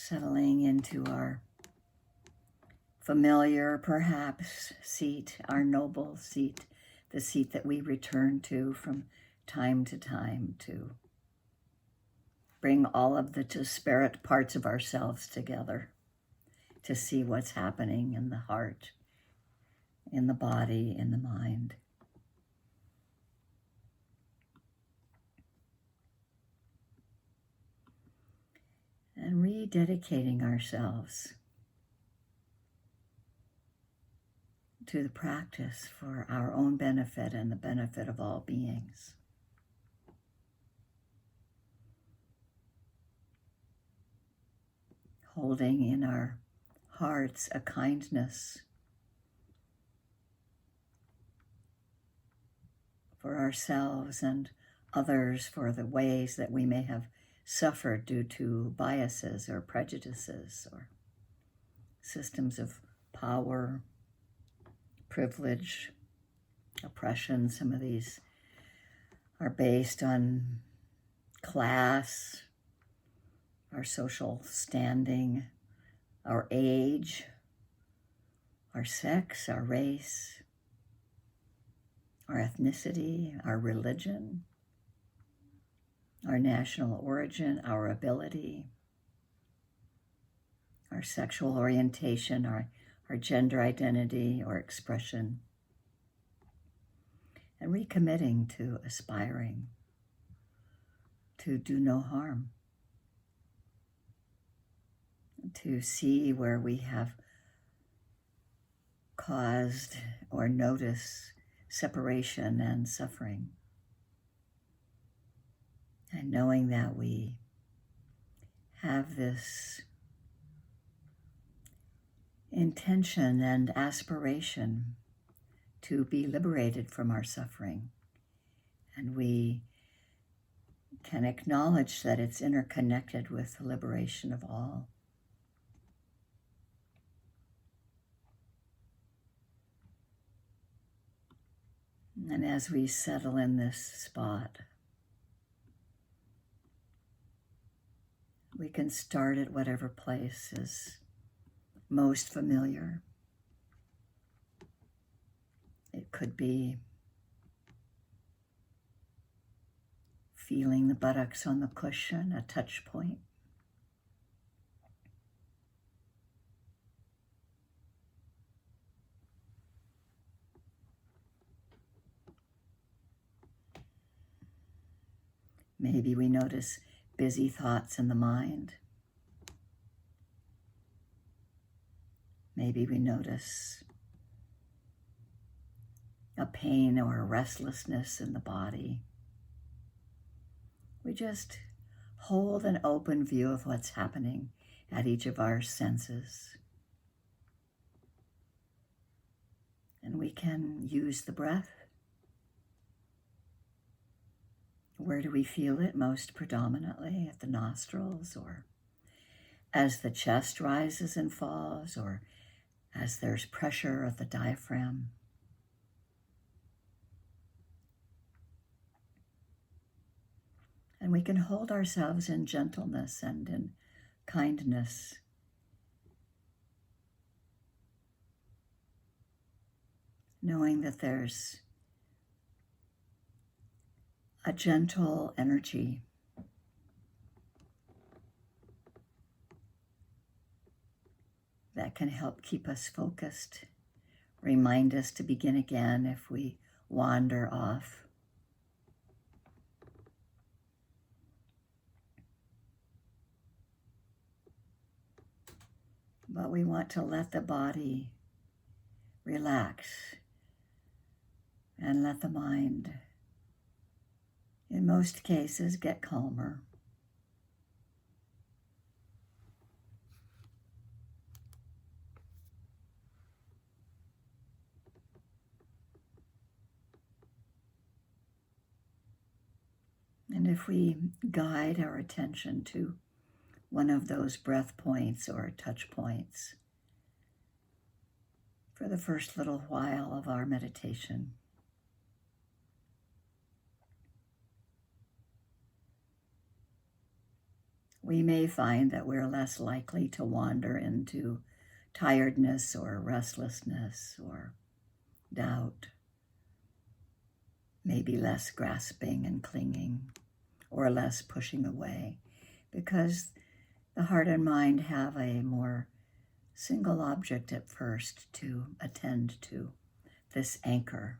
Settling into our familiar, perhaps, seat, our noble seat, the seat that we return to from time to time to bring all of the disparate parts of ourselves together to see what's happening in the heart, in the body, in the mind. And rededicating ourselves to the practice for our own benefit and the benefit of all beings. Holding in our hearts a kindness for ourselves and others, for the ways that we may have suffered due to biases or prejudices or systems of power, privilege, oppression. Some of these are based on class, our social standing, our age, our sex, our race, our ethnicity, our religion, our national origin, our ability, our sexual orientation, our gender identity or expression, and recommitting to aspiring to do no harm, to see where we have caused or noticed separation and suffering. And knowing that we have this intention and aspiration to be liberated from our suffering. And we can acknowledge that it's interconnected with the liberation of all. And as we settle in this spot, we can start at whatever place is most familiar. It could be feeling the buttocks on the cushion, a touch point. Maybe we notice busy thoughts in the mind. Maybe we notice a pain or a restlessness in the body. We just hold an open view of what's happening at each of our senses. And we can use the breath. Where do we feel it most predominantly? At the nostrils, or as the chest rises and falls, or as there's pressure of the diaphragm? And we can hold ourselves in gentleness and in kindness. Knowing that there's a gentle energy that can help keep us focused, remind us to begin again if we wander off. But we want to let the body relax and let the mind, in most cases, get calmer. And if we guide our attention to one of those breath points or touch points for the first little while of our meditation, we may find that we're less likely to wander into tiredness or restlessness or doubt, maybe less grasping and clinging or less pushing away, because the heart and mind have a more single object at first to attend to, this anchor.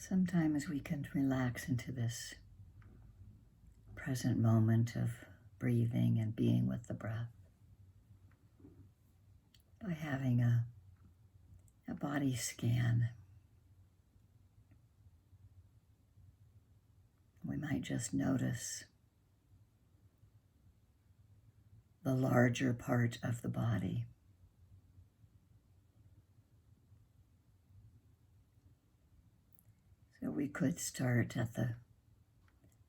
Sometimes we can relax into this present moment of breathing and being with the breath. by having a body scan. We might just notice the larger part of the body. So we could start at the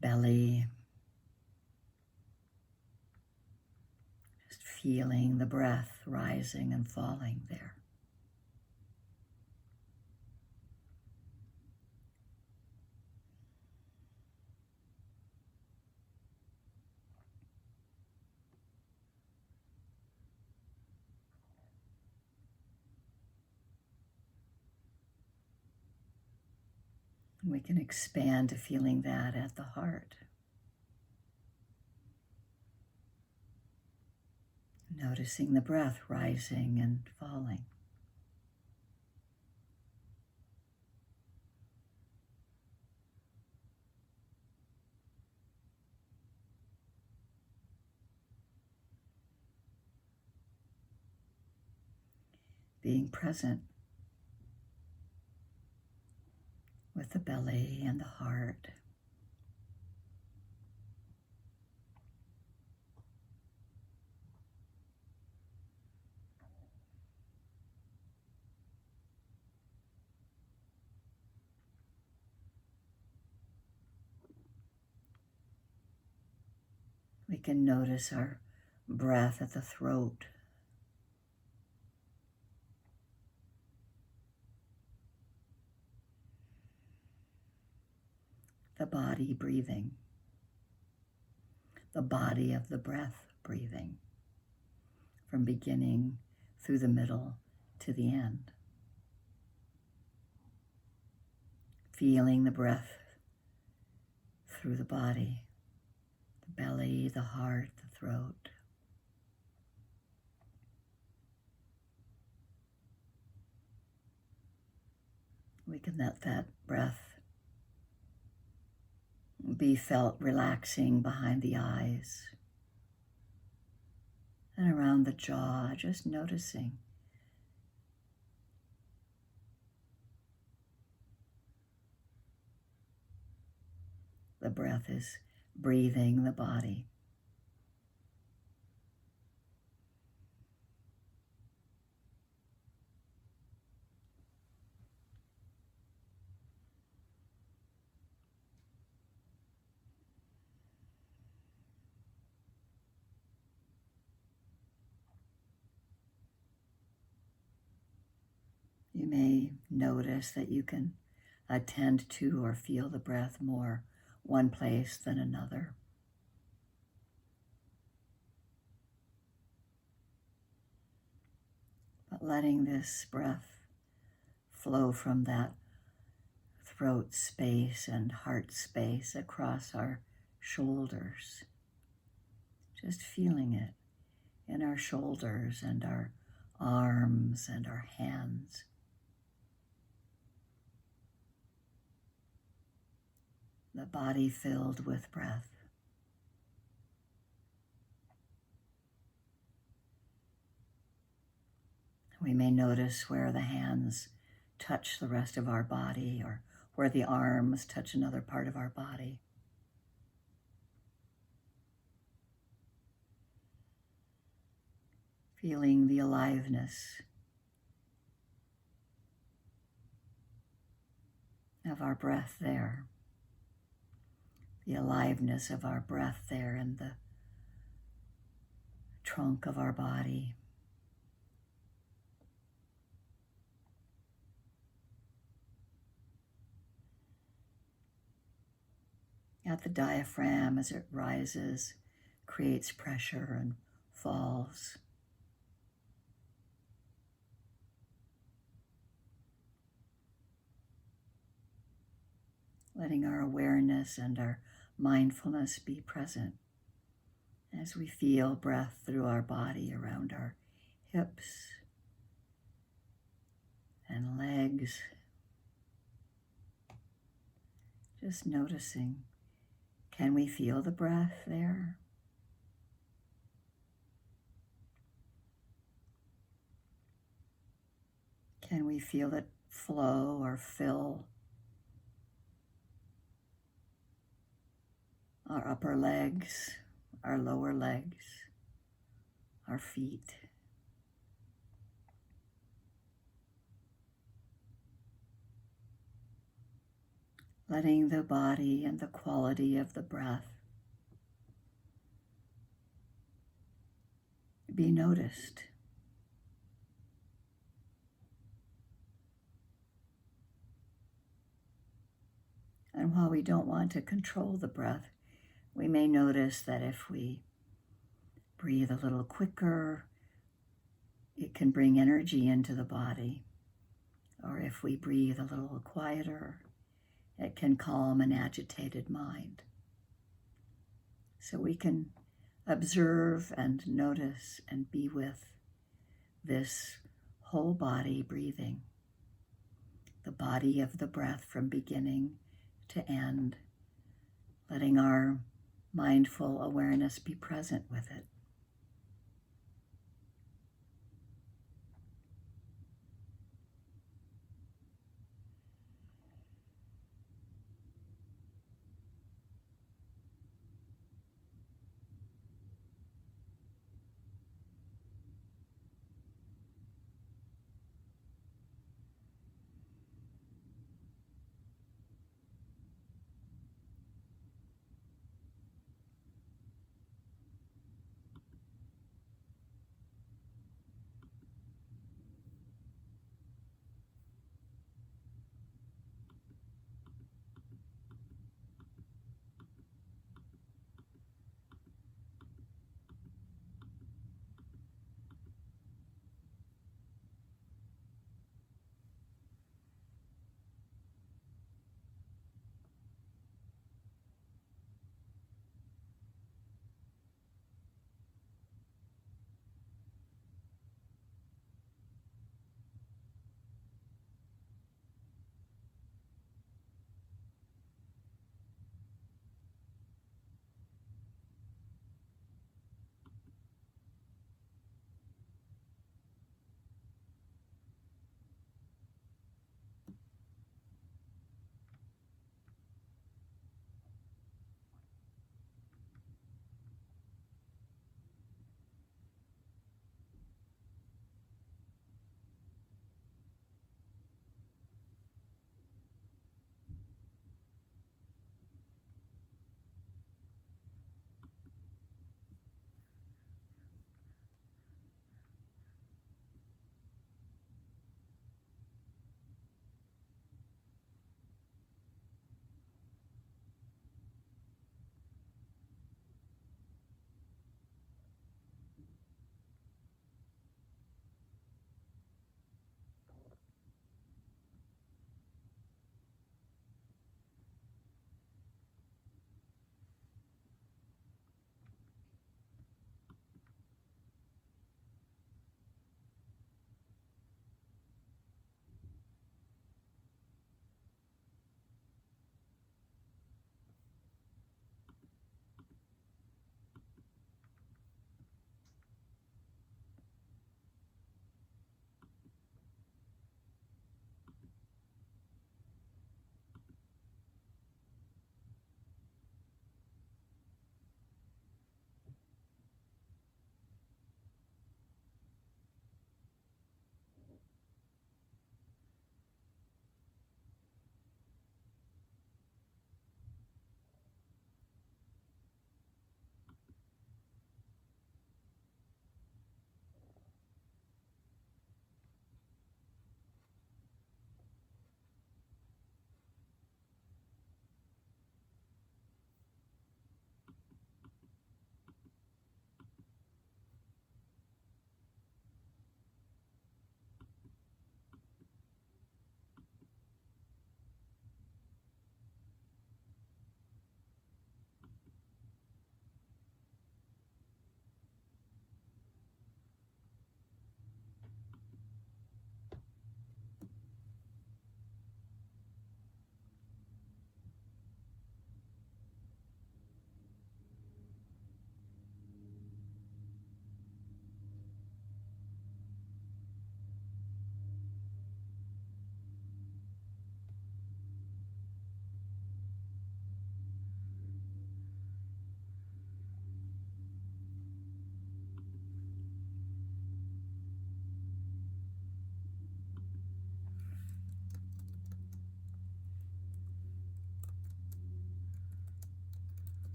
belly, just feeling the breath rising and falling there. We can expand to feeling that at the heart. Noticing the breath rising and falling. Being present with the belly and the heart. We can notice our breath at the throat. The body breathing. The body of the breath breathing. From beginning through the middle to the end. Feeling the breath through the body, the belly, the heart, the throat. We can let that breath be felt relaxing behind the eyes and around the jaw, just noticing. The breath is breathing the body. You may notice that you can attend to or feel the breath more one place than another. But letting this breath flow from that throat space and heart space across our shoulders. Just feeling it in our shoulders and our arms and our hands. The body filled with breath. We may notice where the hands touch the rest of our body or where the arms touch another part of our body. Feeling the aliveness of our breath there. The aliveness of our breath there in the trunk of our body. At the diaphragm as it rises, creates pressure and falls. Letting our awareness and our mindfulness be present as we feel breath through our body around our hips and legs. Just noticing, can we feel the breath there? Can we feel it flow or fill our upper legs, our lower legs, our feet? Letting the body and the quality of the breath be noticed. And while we don't want to control the breath, we may notice that if we breathe a little quicker, it can bring energy into the body. Or if we breathe a little quieter, it can calm an agitated mind. So we can observe and notice and be with this whole body breathing, the body of the breath from beginning to end, letting our mindful awareness be present with it.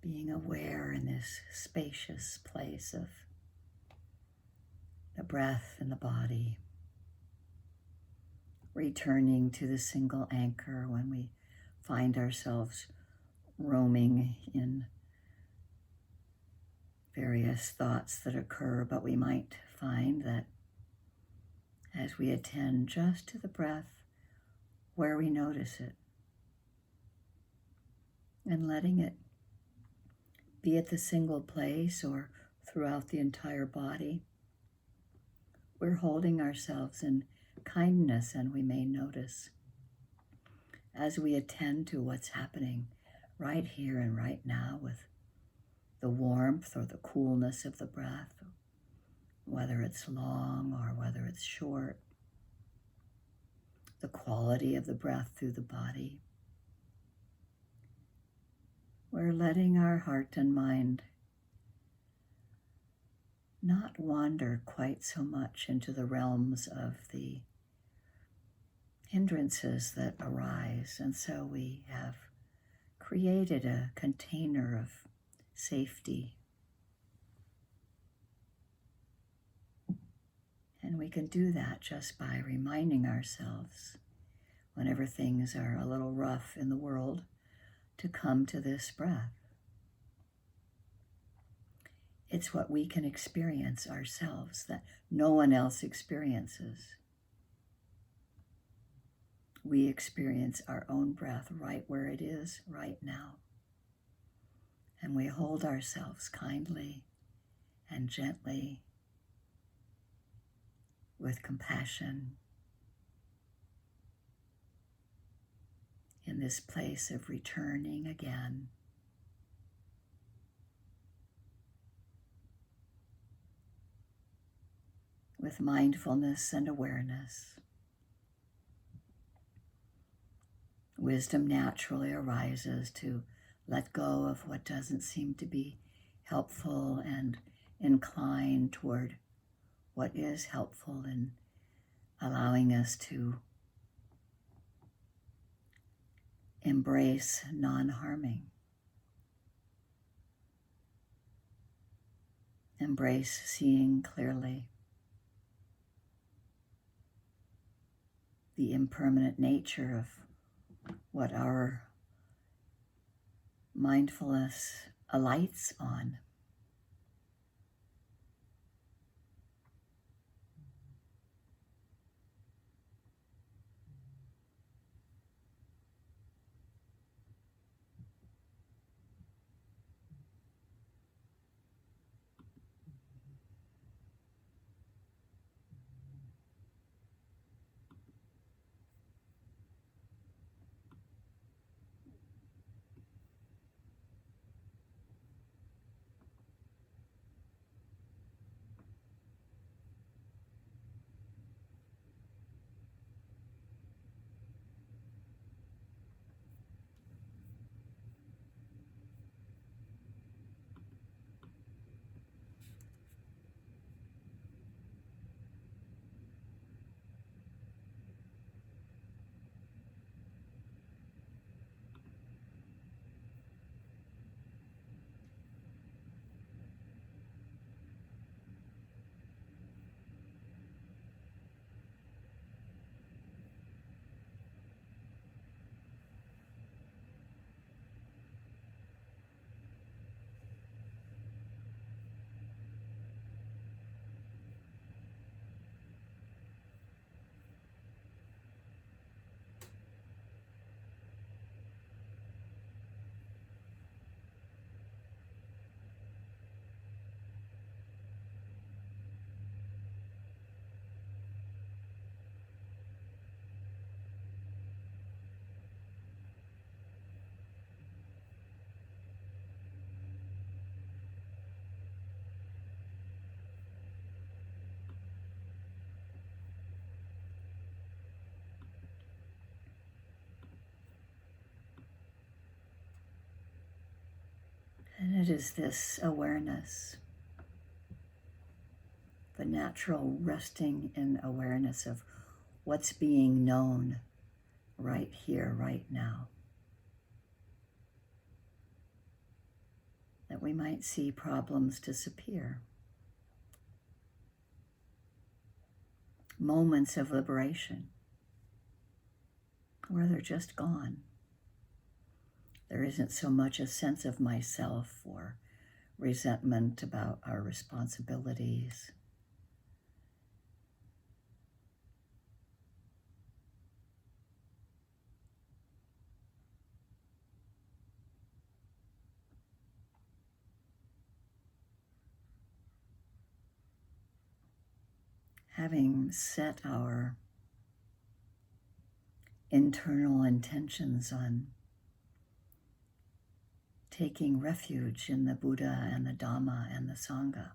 being aware in this spacious place of the breath and the body, returning to the single anchor when we find ourselves roaming in various thoughts that occur, but we might find that as we attend just to the breath where we notice it and letting it be at the single place or throughout the entire body, we're holding ourselves in kindness, and we may notice as we attend to what's happening right here and right now with the warmth or the coolness of the breath, whether it's long or whether it's short, the quality of the breath through the body. We're letting our heart and mind not wander quite so much into the realms of the hindrances that arise. And so we have created a container of safety. And we can do that just by reminding ourselves, whenever things are a little rough in the world, to come to this breath. It's what we can experience ourselves that no one else experiences. We experience our own breath right where it is right now. And we hold ourselves kindly and gently with compassion in this place of returning again. With mindfulness and awareness. Wisdom naturally arises to let go of what doesn't seem to be helpful and incline toward what is helpful in allowing us to embrace non-harming. Embrace seeing clearly the impermanent nature of what our mindfulness alights on. And it is this awareness, the natural resting in awareness of what's being known right here, right now. we might see problems disappear. Moments of liberation where they're just gone. There isn't so much a sense of myself or resentment about our responsibilities. Having set our internal intentions on taking refuge in the Buddha and the Dhamma and the Sangha,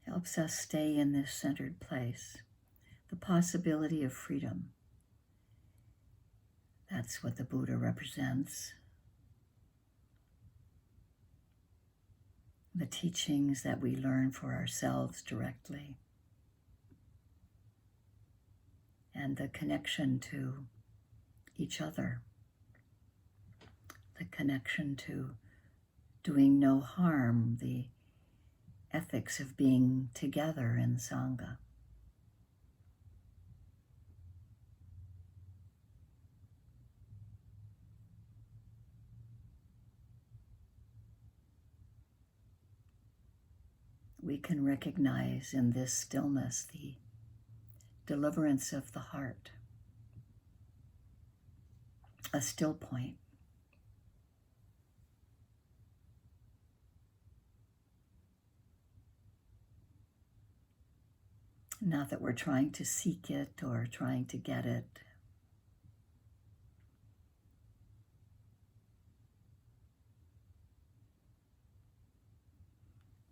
helps us stay in this centered place, the possibility of freedom. That's what the Buddha represents. The teachings that we learn for ourselves directly, and the connection to each other, the connection to doing no harm, the ethics of being together in Sangha. We can recognize in this stillness the deliverance of the heart, a still point. Not that we're trying to seek it or trying to get it.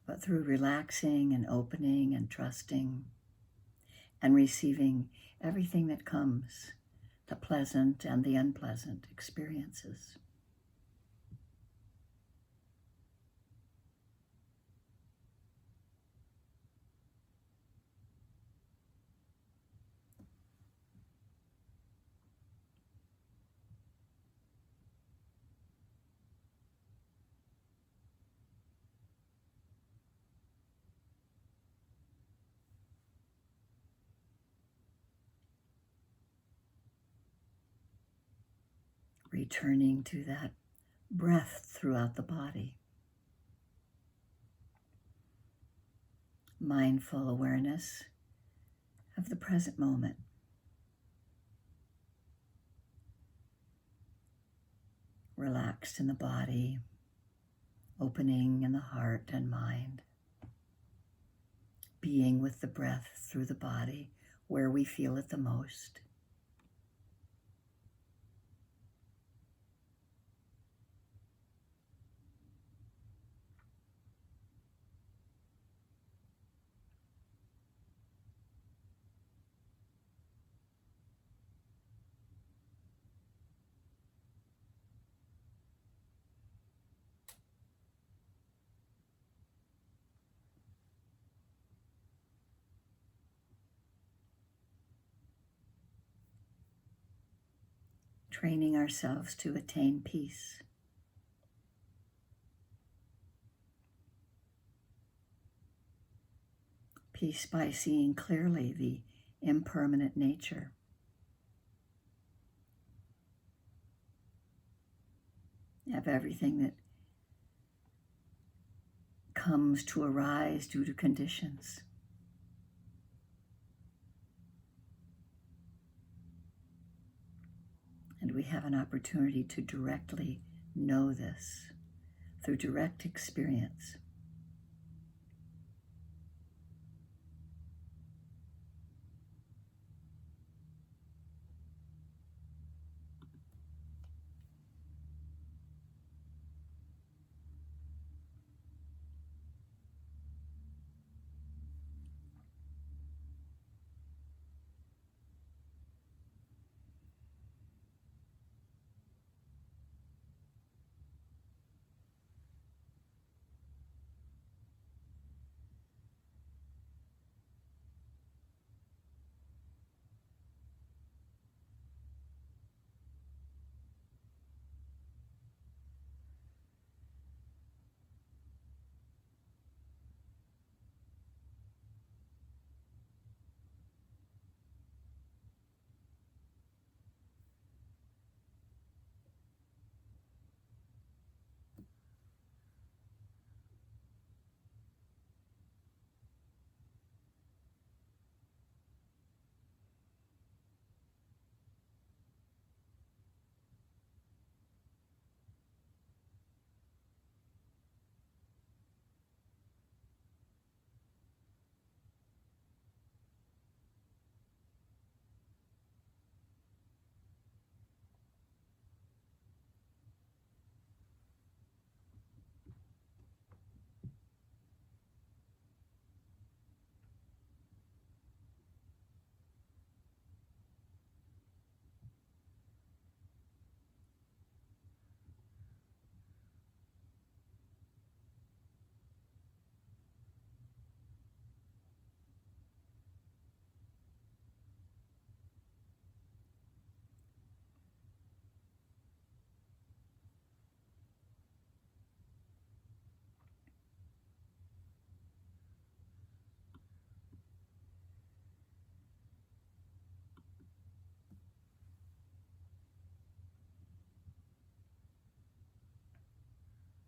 But through relaxing and opening and trusting and receiving everything that comes, the pleasant and the unpleasant experiences. Returning to that breath throughout the body. Mindful awareness of the present moment. Relaxed in the body, opening in the heart and mind. Being with the breath through the body where we feel it the most. Training ourselves to attain peace. Peace by seeing clearly the impermanent nature of everything that comes to arise due to conditions. And we have an opportunity to directly know this through direct experience.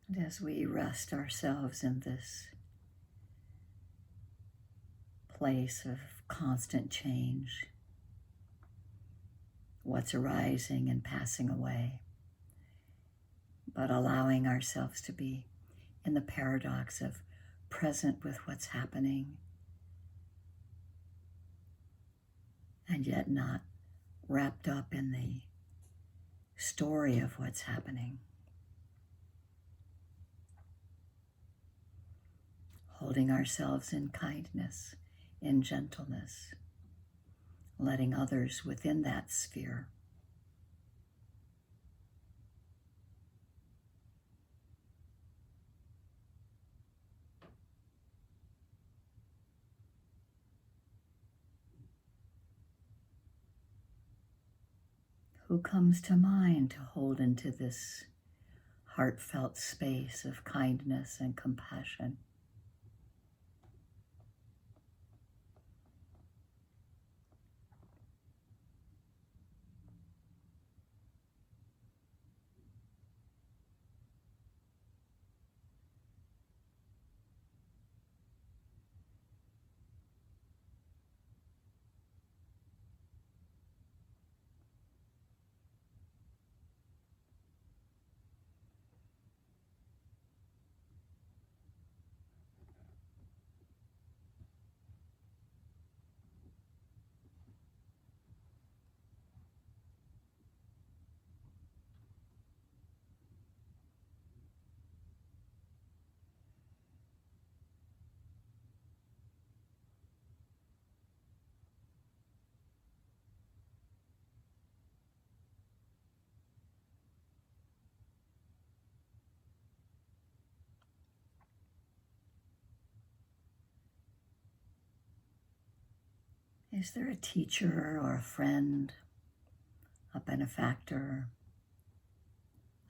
And as we rest ourselves in this place of constant change, what's arising and passing away, but allowing ourselves to be in the paradox of present with what's happening and yet not wrapped up in the story of what's happening. Holding ourselves in kindness, in gentleness, letting others within that sphere who comes to mind to hold into this heartfelt space of kindness and compassion. Is there a teacher or a friend, a benefactor,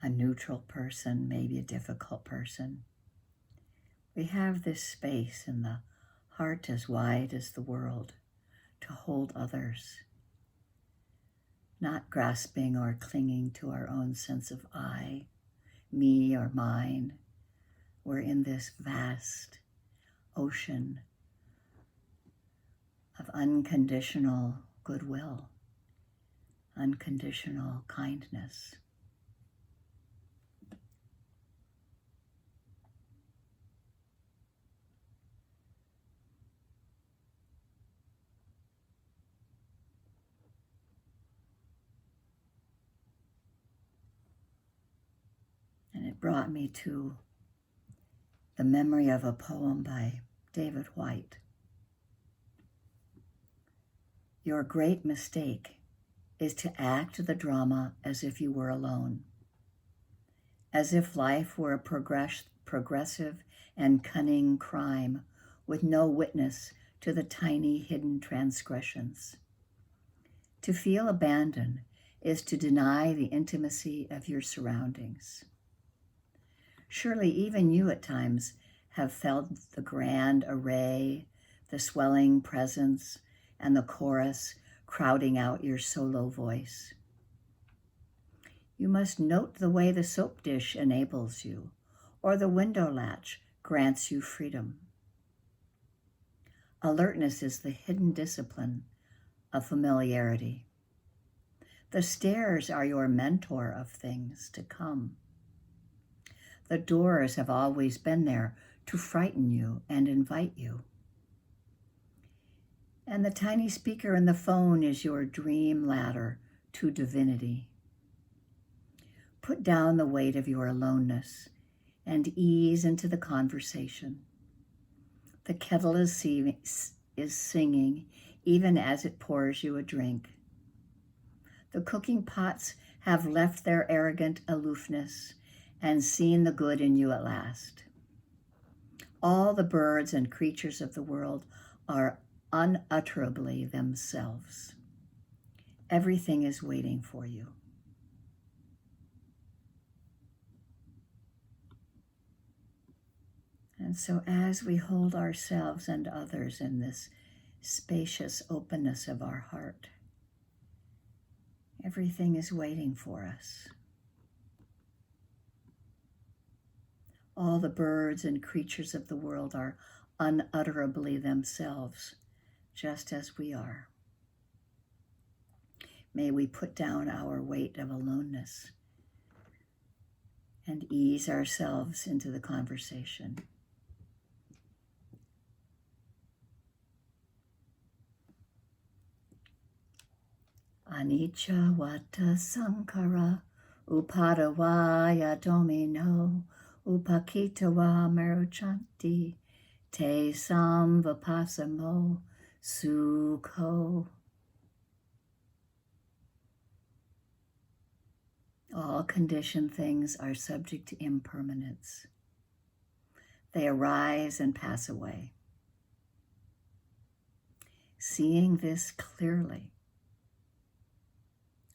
a neutral person, maybe a difficult person? We have this space in the heart as wide as the world to hold others, not grasping or clinging to our own sense of I, me or mine. We're in this vast ocean of unconditional goodwill, unconditional kindness. And it brought me to the memory of a poem by David White. Your great mistake is to act the drama as if you were alone, as if life were a progressive and cunning crime with no witness to the tiny hidden transgressions. To feel abandoned is to deny the intimacy of your surroundings. Surely even you at times have felt the grand array, the swelling presence, and the chorus crowding out your solo voice. You must note the way the soap dish enables you, or the window latch grants you freedom. Alertness is the hidden discipline of familiarity. The stairs are your mentor of things to come. The doors have always been there to frighten you and invite you. And the tiny speaker in the phone is your dream ladder to divinity. Put down the weight of your aloneness and ease into the conversation. The kettle is singing even as it pours you a drink. The cooking pots have left their arrogant aloofness and seen the good in you at last. All the birds and creatures of the world are unutterably themselves. Everything is waiting for you. And so as we hold ourselves and others in this spacious openness of our heart, everything is waiting for us. All the birds and creatures of the world are unutterably themselves, just as we are. May we put down our weight of aloneness and ease ourselves into the conversation. Anicca vata sankhara upadavaya domino upakitava meruchanti te samvapasamo sukho. All conditioned things are subject to impermanence. They arise and pass away. Seeing this clearly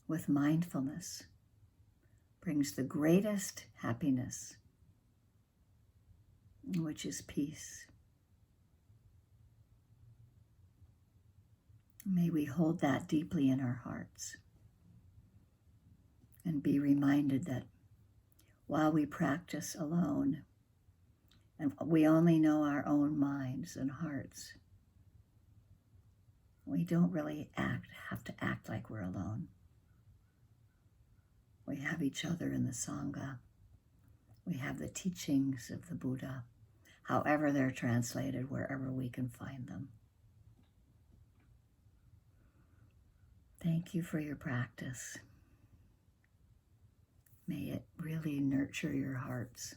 with mindfulness brings the greatest happiness, which is peace. May we hold that deeply in our hearts and be reminded that while we practice alone, and we only know our own minds and hearts, we don't really have to act like we're alone. We have each other in the Sangha. We have the teachings of the Buddha, however they're translated, wherever we can find them. Thank you for your practice. May it really nurture your hearts.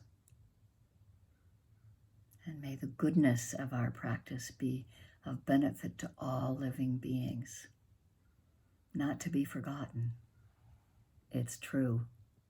And may the goodness of our practice be of benefit to all living beings, not to be forgotten. It's true.